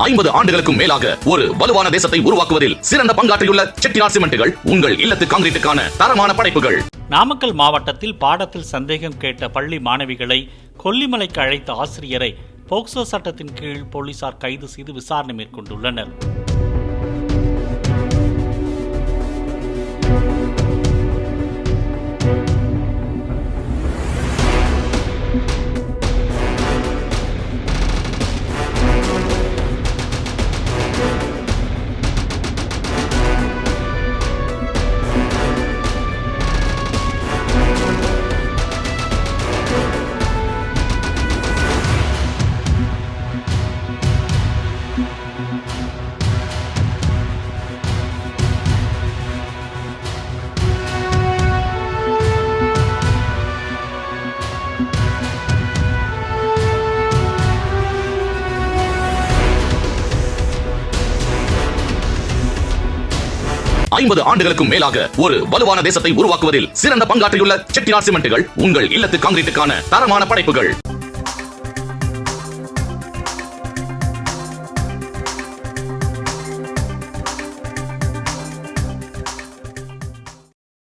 50 ஆண்டுகளுக்கும் மேலாக ஒரு வலுவான தேசத்தை உருவாக்குவதில் சிறந்த பங்காற்றியுள்ள செட்டிநாட் சிமெண்ட்டுகள் உங்கள் இல்லத்து கான்கிரீட்டுக்கான தரமான படைப்புகள். நாமக்கல் மாவட்டத்தில் பாடத்தில் சந்தேகம் கேட்ட பள்ளி மாணவிகளை கொல்லிமலைக்கு அழைத்த ஆசிரியரை போக்சோ சட்டத்தின் கீழ் போலீசார் கைது செய்து விசாரணை மேற்கொண்டுள்ளனர். ஐம்பது ஆண்டுகளுக்கும் மேலாக ஒரு வலுவான தேசத்தை உருவாக்குவதில் சிறந்த பங்காற்றியுள்ள செட்டிநாட் சிமெண்ட்டுகள் உங்கள் இல்லத்து கான்கிரீட்டுக்கான தரமான படைப்புகள்.